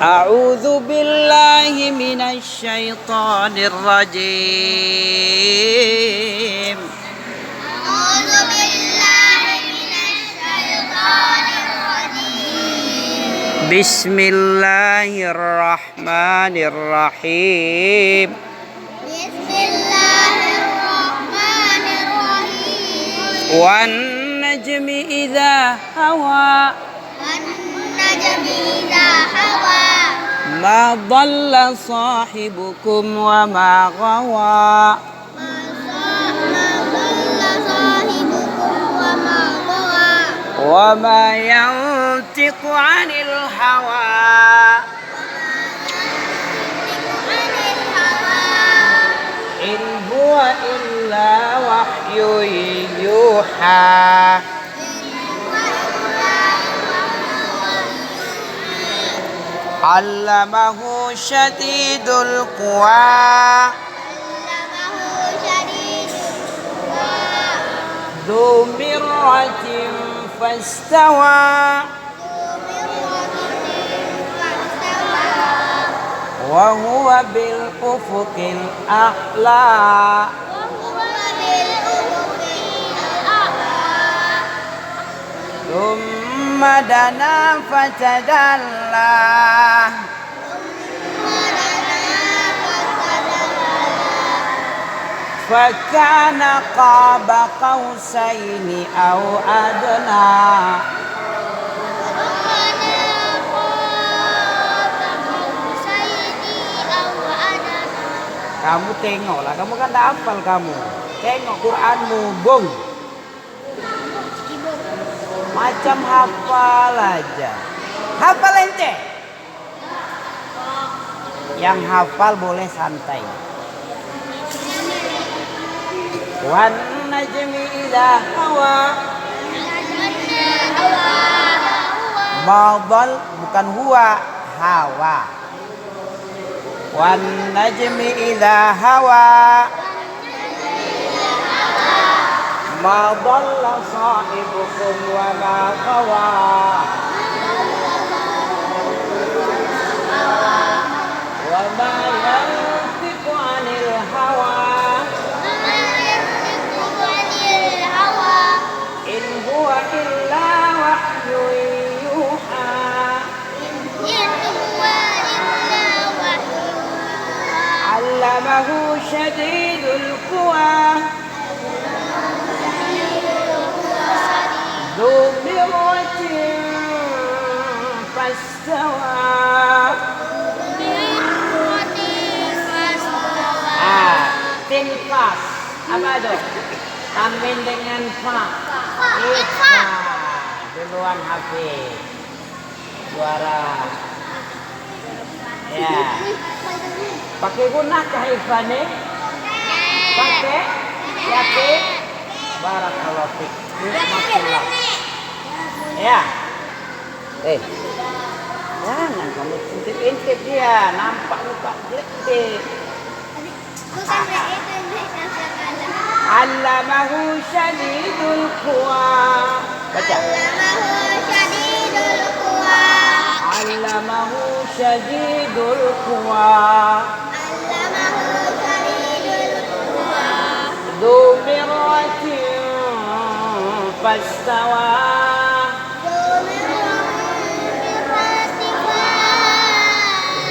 أعوذ بالله من الشيطان الرجيم. أعوذ بالله من الشيطان الرجيم. بسم الله الرحمن الرحيم. بسم الله الرحمن الرحيم. والنجم إذا هوى والنجم إذا هوى ما ضل صاحبكم وما غوى ما ضل صاحبكم وما غوى وما ينطق عن الهوى عن الهوى إن هو إلا وحي يوحى علمه شديد القوى علمه شديد القوى ذو مرة فاستوى وهو بالأفق الأعلى ثم دنا فتدلى فكان قاب قوسين أو أدنى. Kamu tengoklah, kamu kan tak hafal kamu. Tengok Quranmu, bung. Macam hafal aja. Hafal ente. Yang hafal boleh santai. Wan najmi idza hawa. Madal bukan huwa, hawa. Wan najmi idza hawa ma dhalla sahibukum wa ma ghawa wa ma yantiqu 'anil hawa in huwa illa wahyun yuha علمه شديد القوى ذو مرة فاستوى. Tinfas apa itu? Tamin dengan fa. Ifa. Duluan Hafiz. Suara. Ya. Pakai guna kahifane? Pakai? Yakin? Barakallahu fiik. Bismillah. Ya. Jangan kamu intip dia, nampak muka gelek. Allamahu syadidul quwa. Baca. Allamahu syadidul quwa. ذو مرة فاستوى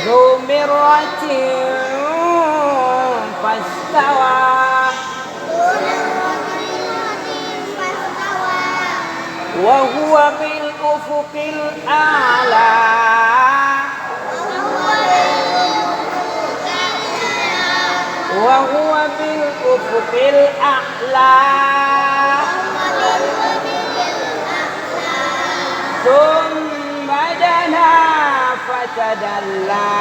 ذو مرة فاستوى وهو بالأفق الأعلى وهو بالأفق الأعلى ثم دنا فتدلى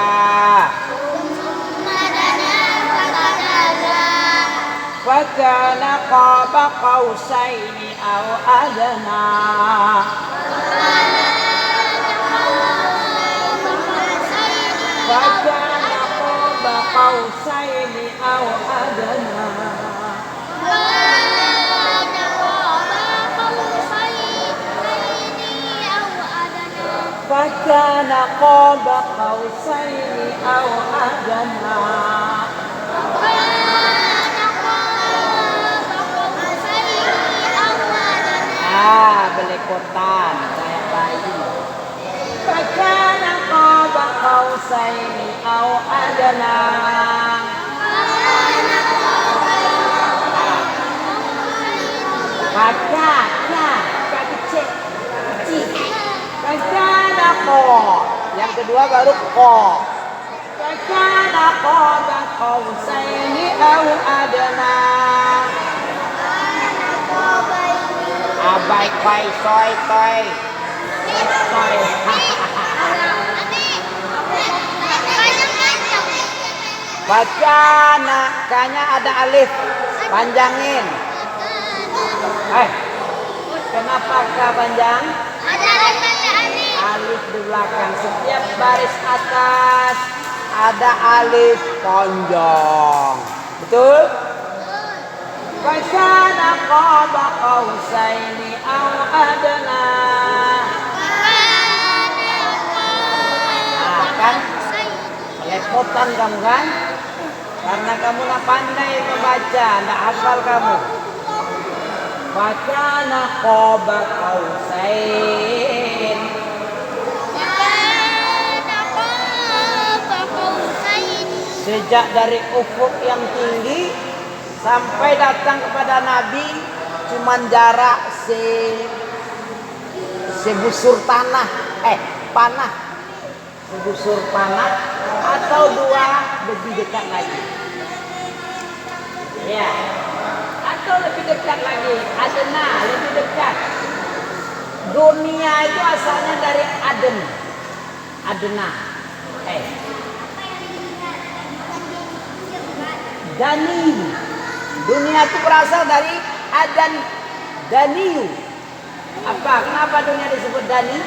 فكان قاب قوسين أو أدنى فكان قاب قوسين أو أدنى Fakana qaba qausaini aw adna. Belepotan kayak bayi. Fakana qaba qausaini aw adna. Fakana ko. Yang kedua baru ko. Fakana qaba qausaini aw adna. Abai kai soy kai. Soy. Fakana kanya ada alif. Panjangin. Kenapa kah panjang? Ada alif. Alif di belakang. Setiap baris atas ada alif panjang. Betul? Fakana qaba qausaini aw adna. Kan lepotan kamu kan? Karena kamu nak pandai membaca, nak hafal kamu. Fakana qaba qausain. Sejak dari ufuk yang tinggi sampai datang kepada Nabi cuman jarak sebusur tanah, panah, sebusur panah atau dua lebih dekat lagi. Ya, atau lebih dekat lagi, adna lebih dekat. Dunia itu asalnya dari adna. Dani. Dunia itu berasal dari daniyu. Apa? Kenapa dunia disebut dani?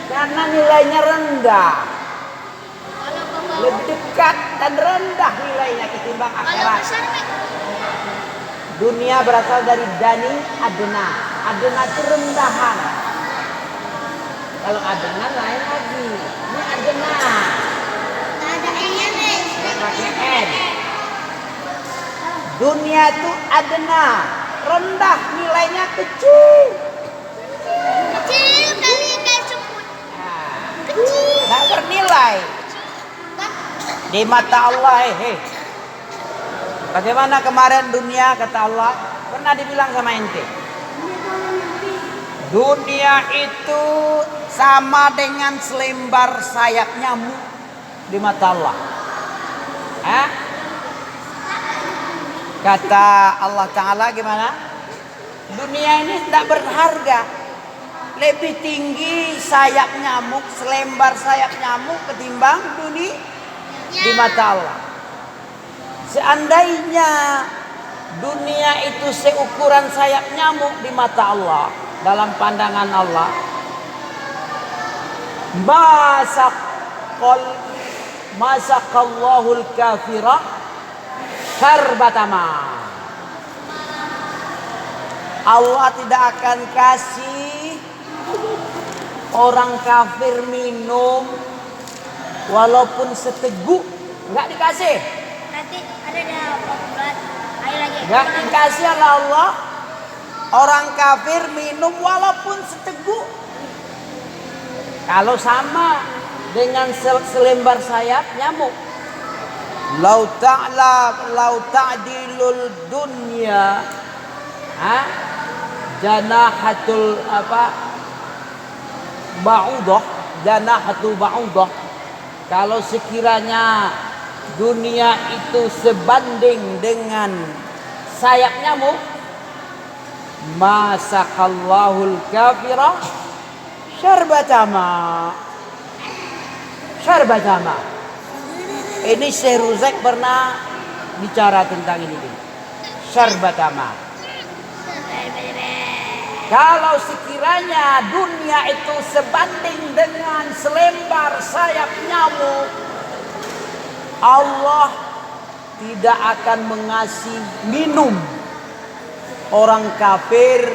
Karena nilainya rendah. Lebih dekat dan rendah nilainya ketimbang akhirat. Dunia berasal dari dani, adna. Adna itu rendahan. Kalau adna lain lagi. Ini adna. Ada N-nya nih. Pakai N. Dunia itu adna, rendah, nilainya kecil. Kecil kali kayak semut. Kecil. Nggak bernilai di mata Allah. Bagaimana kemarin dunia kata Allah? Pernah dibilang sama ente? Dunia itu sama dengan selembar sayap nyamuk di mata Allah. Kata Allah Ta'ala gimana? Dunia ini tidak berharga. Lebih tinggi sayap nyamuk, selembar sayap nyamuk ketimbang dunia di mata Allah. Seandainya dunia itu seukuran sayap nyamuk di mata Allah, dalam pandangan Allah, masaqallahul kafira syarbatama. Allah tidak akan kasih orang kafir minum walaupun seteguk, nggak dikasih. Nanti ada buat air lagi. Nggak dikasih oleh Allah orang kafir minum walaupun seteguk. Kalau sama dengan selembar sayap nyamuk. Lau ta'dilul dunya janahatul ba'udah, janahatul ba'udah. Kalau sekiranya dunia itu sebanding dengan sayap nyamuk, masaqallahul kafira syarbatama. Ini Syekh Ruzaik pernah bicara tentang ini. Syarbatama. Kalau sekiranya dunia itu sebanding dengan selembar sayap nyamuk, Allah tidak akan mengasih minum orang kafir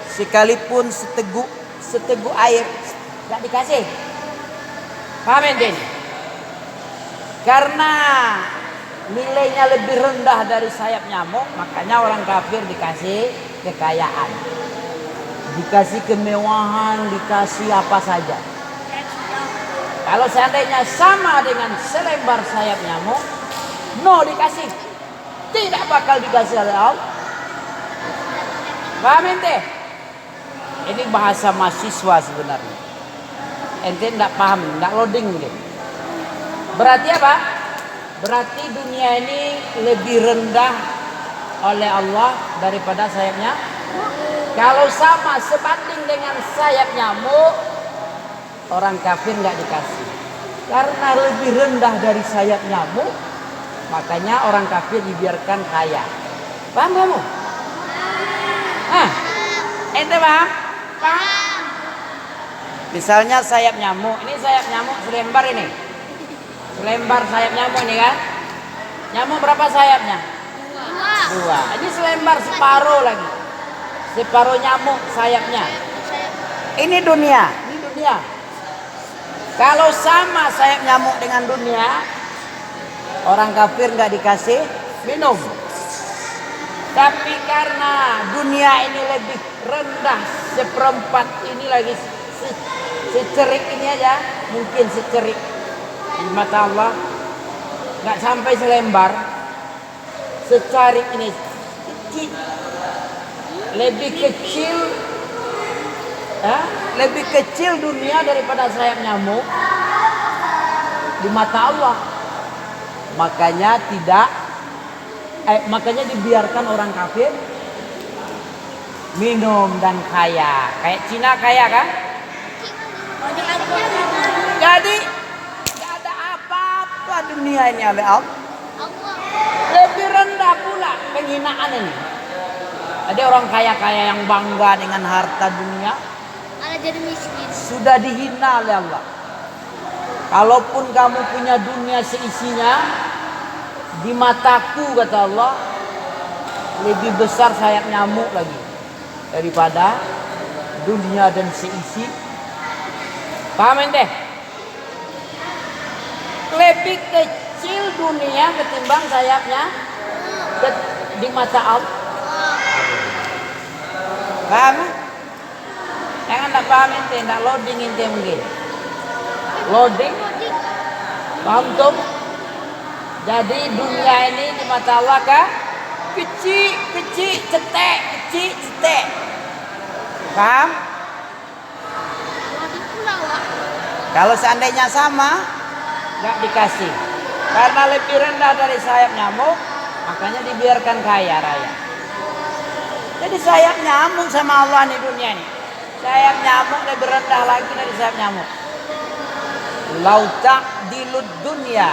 sekalipun seteguk air, nggak dikasih. Paham ente? Karena nilainya lebih rendah dari sayap nyamuk, makanya orang kafir dikasih kekayaan, dikasih kemewahan, dikasih apa saja. Kalau seandainya sama dengan selembar sayap nyamuk, no dikasih, tidak bakal dikasih oleh Allah. Paham ente? Ini bahasa mahasiswa sebenarnya. Ente tidak paham, tidak loading gitu. Berarti apa? Berarti dunia ini lebih rendah oleh Allah daripada sayapnya. Kalau sama sebanding dengan sayap nyamuk, orang kafir nggak dikasih. Karena lebih rendah dari sayap nyamuk, makanya orang kafir dibiarkan kaya. Paham kamu? Ente paham? Paham. Misalnya sayap nyamuk, ini sayap nyamuk selembar ini. Selembar sayap nyamuk ini kan. Nyamuk berapa sayapnya? Dua. Ini selembar separuh lagi. Separuh nyamuk sayapnya. Ini dunia. Ini dunia. Kalau sama sayap nyamuk dengan dunia, orang kafir nggak dikasih minum. Tapi karena dunia ini lebih rendah, seperempat ini lagi secerik ini aja, mungkin secerik di mata Allah, nggak sampai selembar, secarik ini kecil, lebih kecil dunia daripada sayap nyamuk di mata Allah. Makanya dibiarkan orang kafir minum dan kaya. Kayak Cina kaya kan? Jadi nggak ada apa-apa dunia ini oleh Allah. Lebih rendah pula penghinaan ini. Ada orang kaya-kaya yang bangga dengan harta dunia, Malah jadi miskin. sudah dihina oleh Allah. Kalaupun kamu punya dunia seisinya, di mataku kata Allah lebih besar sayap nyamuk lagi daripada dunia dan seisi. Paham ente? Lebih kecil dunia ketimbang sayapnya di mata Allah. Paham? Jangan tak paham ente, tak loading ente mungkin. Loading? Paham tuh? Jadi dunia ini di mata Allah kah? Kecil, cetek. Paham? Kalau seandainya sama, nggak dikasih. Karena lebih rendah dari sayap nyamuk, makanya dibiarkan kaya raya. Jadi sayap nyamuk sama Allah nih dunia ini. Sayap nyamuk lebih rendah lagi dari sayap nyamuk. Lau ta'dilud dunya.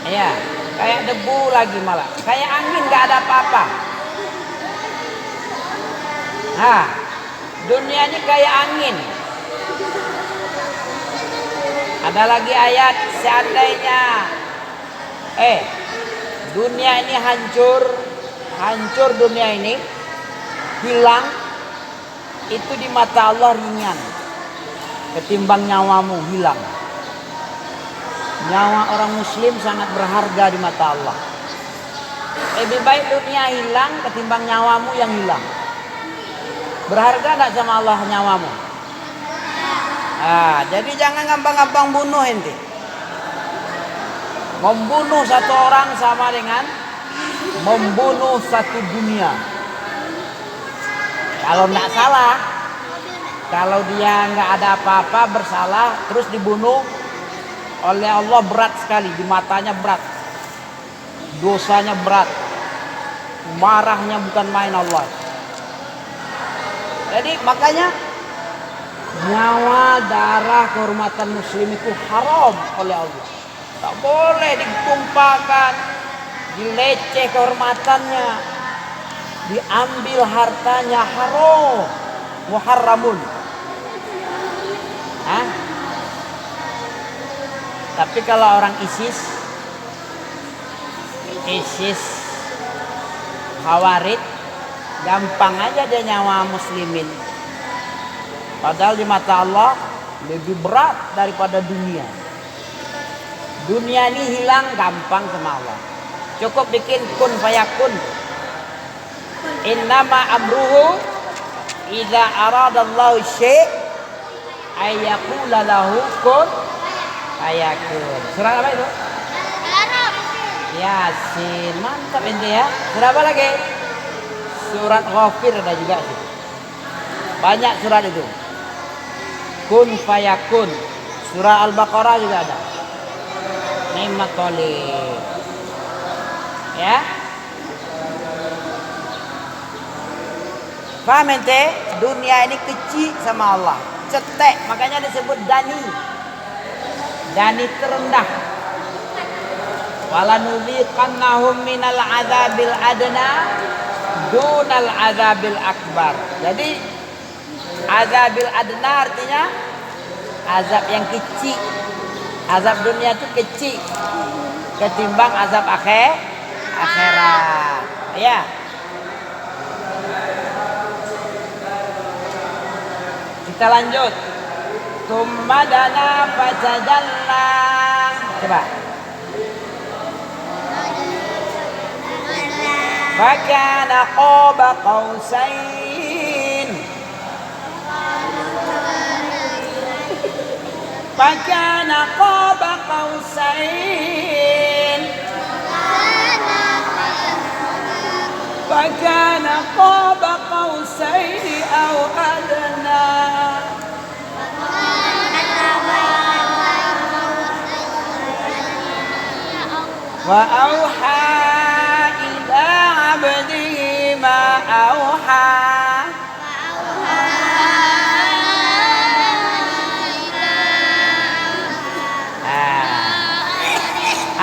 Iya, kayak debu lagi malah. Kayak angin nggak ada apa-apa. Nah, dunia ini kayak angin. Ada lagi ayat seandainya dunia ini hancur dunia ini, hilang, itu di mata Allah ringan ketimbang nyawamu hilang. Nyawa orang muslim sangat berharga di mata Allah. Lebih baik dunia hilang ketimbang nyawamu yang hilang. Berharga enggak sama Allah nyawamu? Jadi jangan gampang-gampang bunuh ente. Membunuh satu orang sama dengan membunuh satu dunia. Kalau enggak salah, kalau dia enggak ada apa-apa bersalah terus dibunuh oleh Allah, berat sekali, di matanya berat, dosanya berat, marahnya bukan main Allah. Jadi makanya nyawa, darah, kehormatan muslim itu haram oleh Allah. Tak boleh ditumpahkan, dileceh kehormatannya, diambil hartanya, haram, muharramun. Tapi kalau orang ISIS, Khawarij, gampang aja dia nyawa muslimin. Padahal di mata Allah lebih berat daripada dunia. Dunia ini hilang gampang sama Allah. Cukup bikin kun fayakun. Innama amruhu idza aradallahu syai' ayyaqula lahu kun fayakun. Surah apa itu? Yasin. Mantap ente ya. Surah apa lagi? Surat Ghafir ada juga sih. Banyak surat itu. Kun fayakun. Surah Al-Baqarah juga ada. Ni'mat Thalib. Ya. Paham ente? Dunia ini kecil sama Allah. Cetek, makanya disebut dani. Dani terendah. Walanuziqannahum minal adzabil adna dunal adzabil akbar. Jadi azabil adna artinya azab yang kecil. Azab dunia itu kecil ketimbang azab akhirat. Ya. Kita lanjut. Tsumma dana fatajalla. Coba. Fakana qaba qausain. Fakana qaba qausain. Fakana qaba qausain aw adna. Wa auha ila abdihi ma auha.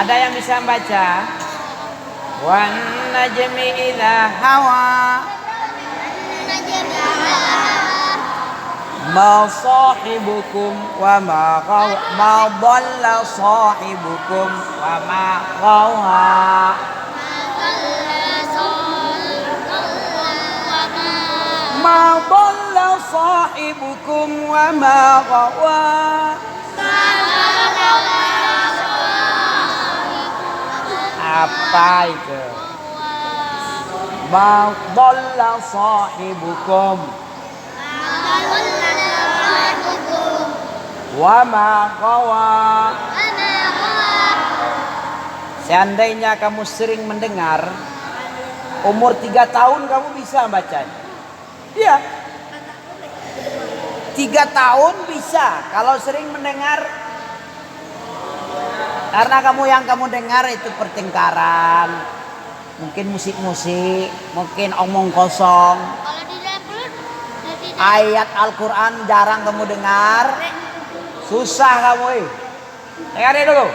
Ada yang bisa baca? Wan najmi idza hawa ma sahibukum wa ma ghawa ma dhalla sahibukum wa ma ghawa ma dhalla sahibukum wa ma ghawa. Apa itu? Ma dhalla sahibukum wa ma ghawa. Seandainya kamu sering mendengar, umur 3 tahun kamu bisa baca. Iya. 3 tahun bisa kalau sering mendengar. Karena yang kamu dengar itu pertengkaran, mungkin musik-musik, mungkin omong kosong. Kalau di dapur, Ayat Al-Quran jarang kamu dengar, susah kamu. Dengarin dulu,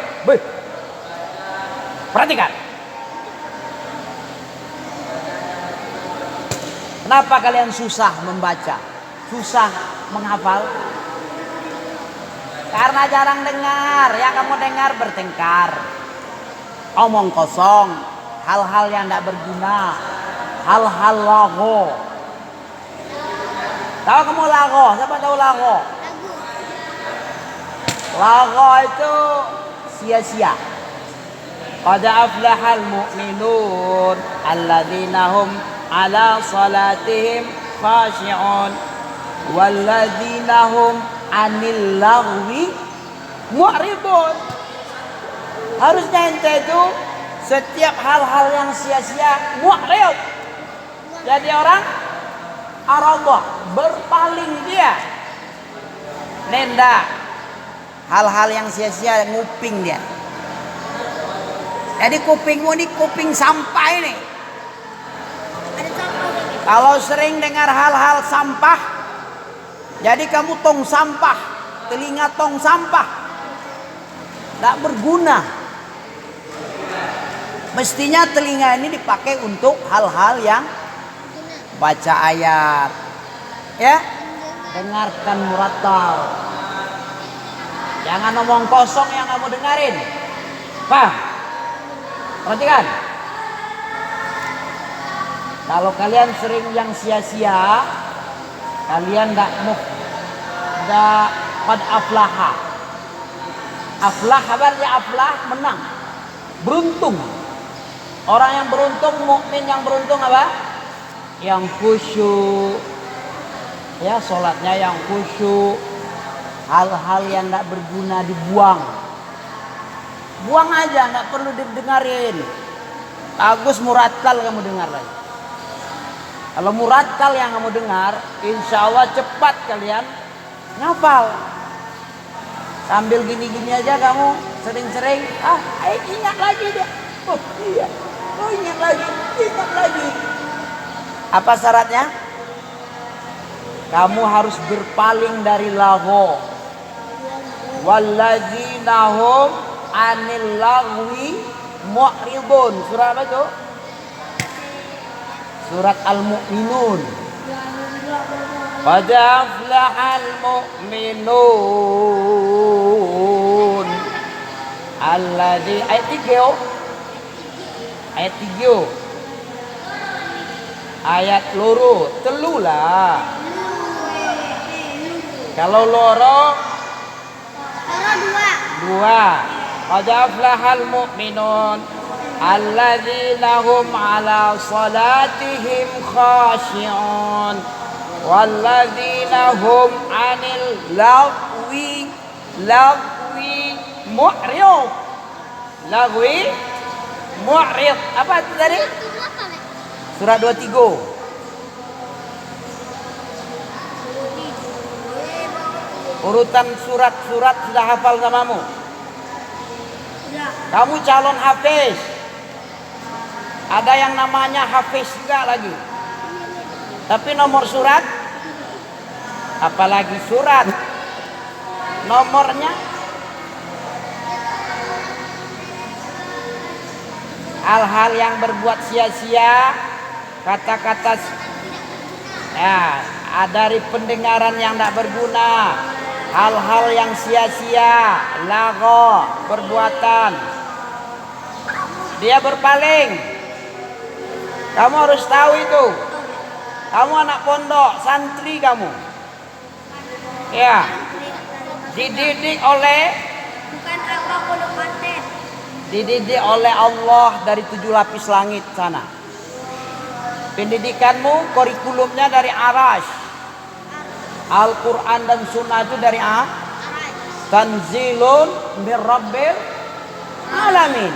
perhatikan. Kenapa kalian susah membaca, susah menghafal? Karena jarang dengar, yang kamu dengar bertengkar, omong kosong, hal-hal yang tidak berguna, hal-hal lago. Tahu kamu lago? Siapa tahu lago? Lago itu sia-sia. Qad aflahal mu'minun alladzina hum ala salatihim khashi'un walladzina hum anil lagwi mu'ridun. Harusnya ente itu setiap hal-hal yang sia-sia mu'rid. Jadi orang arabah berpaling dia. Nenda hal-hal yang sia-sia nguping dia. Jadi kupingmu ini kuping sampah ini. Kalau sering dengar hal-hal sampah, jadi kamu tong sampah, telinga tong sampah, tidak berguna. Mestinya telinga ini dipakai untuk hal-hal yang baca ayat, ya, dengarkan murattal. Jangan ngomong kosong yang kamu dengarin. Paham? Perhatikan. Kalau kalian sering yang sia-sia, kalian ada qad aflaha. Aflah, kabarnya aflah, menang. Beruntung. Orang yang beruntung, mukmin yang beruntung apa? Yang khusyuk. Ya, sholatnya yang khusyuk. Hal-hal yang tidak berguna dibuang. Buang aja, nggak perlu didengarin. Bagus murattal kamu dengar lagi. Kalau murattal yang kamu dengar, insya Allah cepat kalian ngapal. Sambil gini-gini aja kamu sering-sering, ayo ingat lagi deh. Oh iya, oh ingat lagi. Apa syaratnya? Kamu harus berpaling dari lagho. Walladzina hum 'anil lagwi mu'ridun. Surah apa itu? Surat Al-Mu'minun. Qad aflahal mu'minun. Alladzi ayat 3. Ayat 3. Ayat loro, telu lah. Kalau loro dua. Qad aflahal mu'minun alladzina hum 'ala salatihim khashi'un walladzina hum 'anil lagwi mu'rid. Lagwi mu'rid. Apa itu tadi? Surat 23. Urutan surat-surat sudah hafal samamu? Kamu calon hafiz. Ada yang namanya hafiz juga lagi. Tapi nomor surat, apalagi surat, nomornya hal-hal yang berbuat sia-sia, kata-kata ya, dari pendengaran yang tidak berguna, hal-hal yang sia-sia, lagho, perbuatan. Dia berpaling. Kamu harus tahu itu. Kamu anak pondok, santri kamu. Ya. Dididik oleh bukan apa pondok paten. Dididik oleh Allah dari 7 lapis langit sana. Pendidikanmu, kurikulumnya dari Arash. Al-Quran dan Sunnah itu dari Tanzilun mir Rabbil Alamin.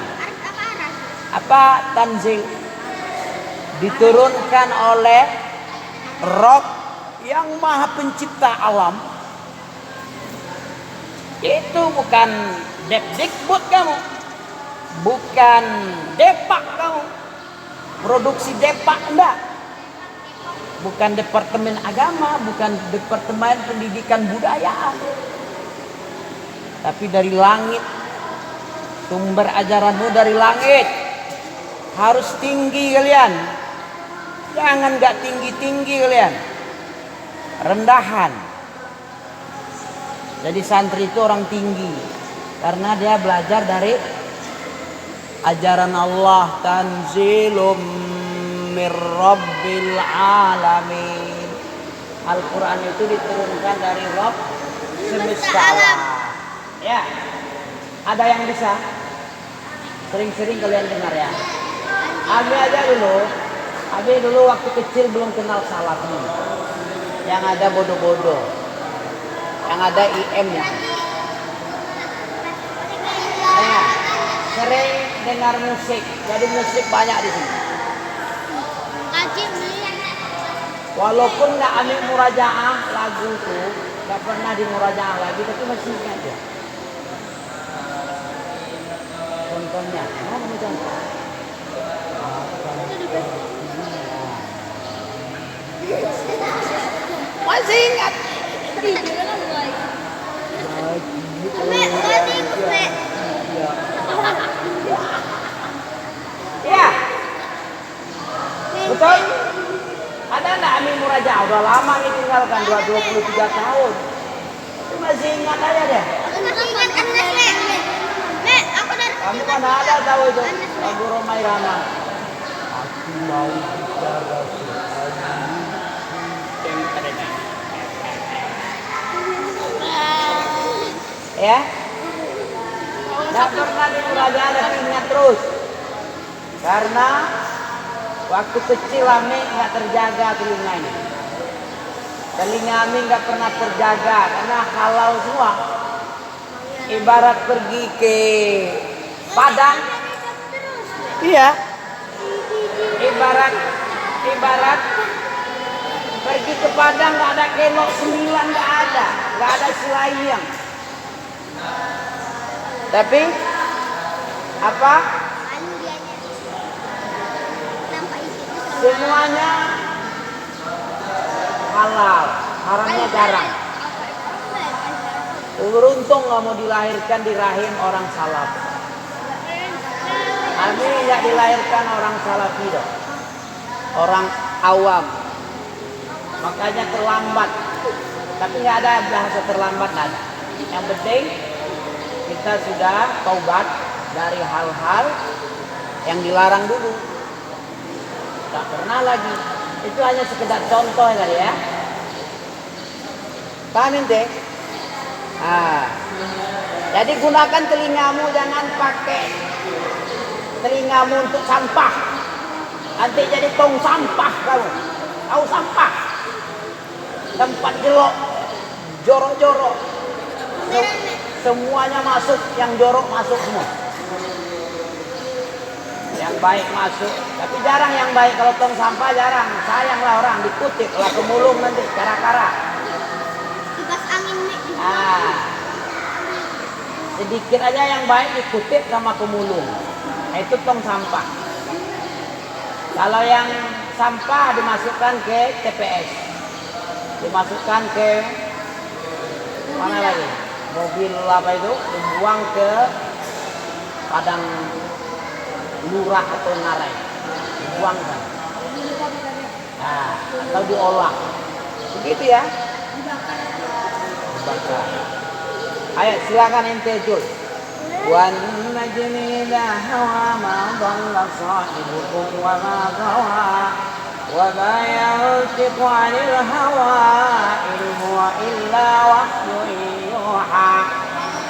Apa tanzil? Diturunkan oleh Rabb yang Maha Pencipta alam. Itu bukan Depdikbud kamu, bukan Depak kamu, produksi Depak enggak, bukan Departemen Agama, bukan Departemen Pendidikan Budaya, tapi dari langit. Sumber ajaranmu dari langit. Harus tinggi kalian. Jangan gak tinggi-tinggi kalian. Rendahan. Jadi santri itu orang tinggi. Karena dia belajar dari ajaran Allah. Tanzilum mir Rabbil Alamin. Al-Quran itu diturunkan dari Rabb semesta alam. Ya. Ada yang bisa? Sering-sering kalian dengar ya. Abi aja dulu. Abi dulu waktu kecil belum kenal salat nih. Yang ada bodoh-bodoh. Yang ada IM-nya. Ya. Sering dengar musik. Jadi musik banyak di sini. Walaupun nggak ambil murajaah lagu tuh, nggak pernah di murajaah lagi, tapi masih ingat aja. Contohnya, mau contoh? Masih ingat? Ya, betul. Ada nggak Amin Muraja? Udah lama nih tinggalkan 23 tahun. Tapi masih ingat aja deh. Kamu kan ada tahu itu lagu Romai Rama. Aku mau bicara Ya, nggak pernah dimulai ada ingat terus. Karena waktu kecil Ami nggak terjaga telinganya. Telinga Ami nggak pernah terjaga karena halal semua. Ibarat pergi ke Padang, iya. Ibarat pergi ke Padang nggak ada kelok 9, nggak ada selayang. Tapi apa? Semuanya halal, haramnya jarang. Beruntung nggak mau dilahirkan di rahim orang salaf. Ami nggak dilahirkan orang salafi dong, orang awam. Makanya terlambat. Tapi nggak ada bahasa terlambat, nggak ada. Yang penting kita sudah taubat dari hal-hal yang dilarang dulu. Tak pernah lagi. Itu hanya sekedar contoh kali ya. Paham ente? Jadi gunakan telingamu, jangan pakai telingamu untuk sampah. Nanti jadi tong sampah kamu. Tahu sampah? Tempat jelok, jorok-jorok. Semuanya masuk, yang jorok masuk semua. Yang baik masuk, tapi jarang yang baik. Kalau tong sampah jarang. Sayanglah orang dikutip lah kemulung nanti kara-kara. Kipas angin nih. Sedikit aja yang baik dikutip sama pemulung. Itu tong sampah. Kalau yang sampah dimasukkan ke TPS, dimasukkan ke mana lagi? Mobil apa itu? Dibuang ke padang lurah atau ngarai, dibuangkan. Atau diolah. Begitu ya. Dibakar. Ayo silakan ente Jul. Wan najmi idza hawa ma dhalla sahibukum wa ma ghawa wa ma yantiqu 'anil hawa in huwa illa wahyun yuha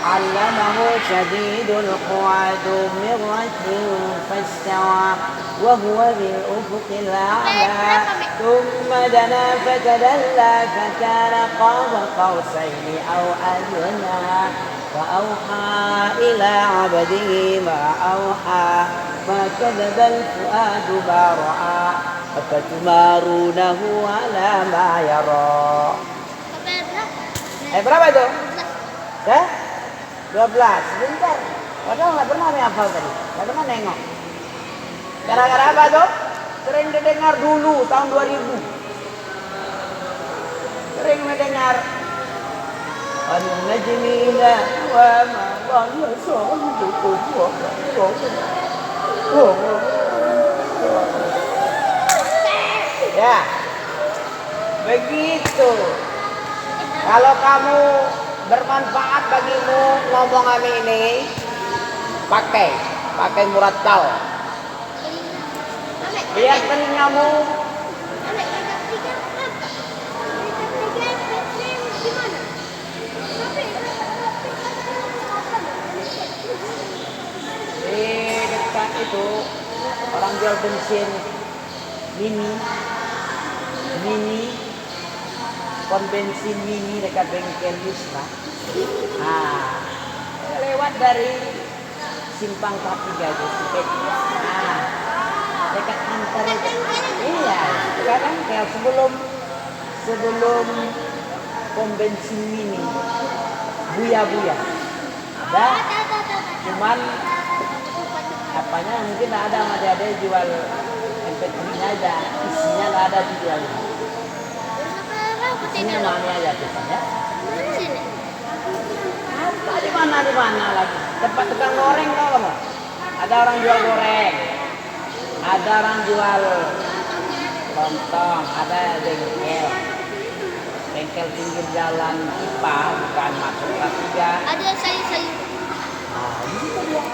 'allamahu shadidul quwa dhu mirratin fastawa wa huwa bil ufuqil a'la thumma dana fatadalla fakana qaba qawsaini aw adna فأوحى إلى عبده ما أوحى ما كذب الفؤاد ما رأى أفتمارونه على ما يرى. Berapa itu? 12. Sebentar. Padahal nggak pernah hafal tadi. Nggak pernah nengok. Gara-gara apa tuh? Sering didengar dulu tahun 2000. Sering mendengar. An-najmi idza hawa ma dhalla sahibukum wa ma ghawa. Ya. Begitu. Kalau kamu bermanfaat bagimu ngomong kami ini, pakai murattal. Biar telingamu di dekat itu orang jual bensin mini pom bensin mini dekat bengkel Yusra. Lewat dari simpang K3 itu dekat antar itu. Iya, sekarang kayak sebelum pom bensin mini buya ada, cuman apanya mungkin ada sama ada jual MP3-nya aja, isinya nggak ada dijual. Isinya mana aja isinya? Apa di mana lagi? Tempat tukang goreng tau kamu? Ada orang jual goreng, ada orang jual lontong, ada bengkel pinggir jalan IPA, bukan masuk kelas 3. Ada sayur. Gitu dia.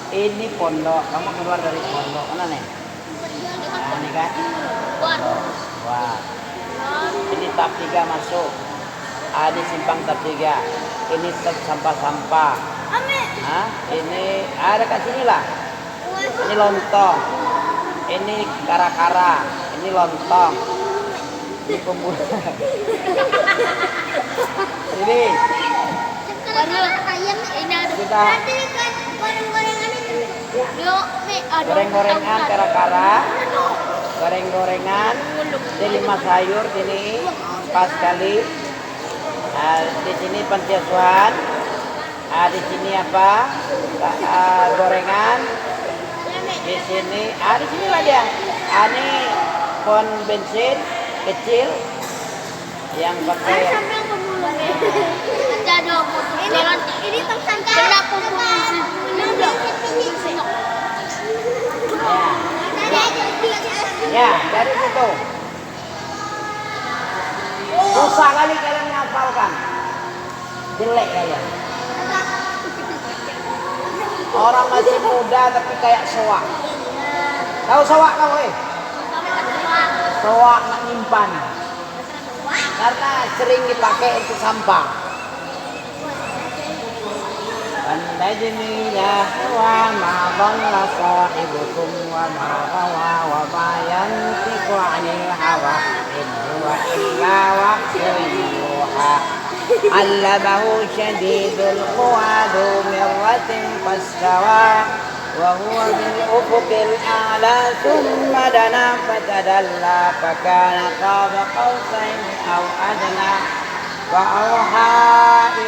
Ini pondok, kamu keluar dari pondok mana nih? Ini kan? Wah. Ini tap 3 masuk. Ini simpang tap 3. ini sampah-sampah. Ah, ini ada kat sini lah. Ini lontong. Ini kara-kara. Ini lontong. Ini pemuda. Ini kita goreng-gorengan kara-kara, goreng-gorengan, ini 5 sayur ini pas sekali. Di sini panti asuhan. Di sini apa? Gorengan. Di sini lah dia. Ini pon bensin kecil yang pakai. Ini tempat Ya, dari situ. Susah kali kalian menghafalkan. Jelek kalian. Orang masih muda tapi kayak soak. Tahu soak kamu Soak nak nyimpan. Karena sering dipakai untuk sampah. An-najmi la hawa ma dhalla sahibukum wa ma ghawa wa ma yantiqu 'anil hawa in huwa illa wahyun yuha. 'Allamahu shadidul quwa dhu mirratin fastawa wa huwa bil ufuqil a'la thumma dana fatadalla fakana qaba qausaini aw adna. فأوحى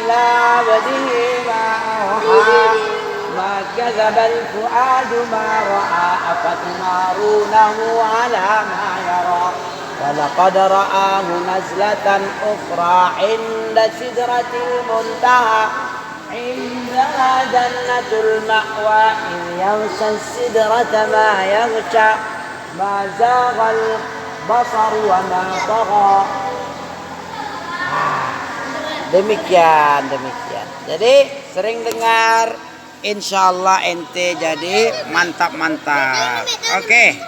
إلى عبده ما أوحى ما كذب الفؤاد ما رأى أفتمارونه على ما يرى ولقد رآه نزلة أخرى عند سدرة المنتهى عندها جنة المأوى إذ يغشى السدرة ما يغشى ما زاغ البصر وما طغى. Demikian. Jadi sering dengar, insya Allah ente jadi mantap. Oke.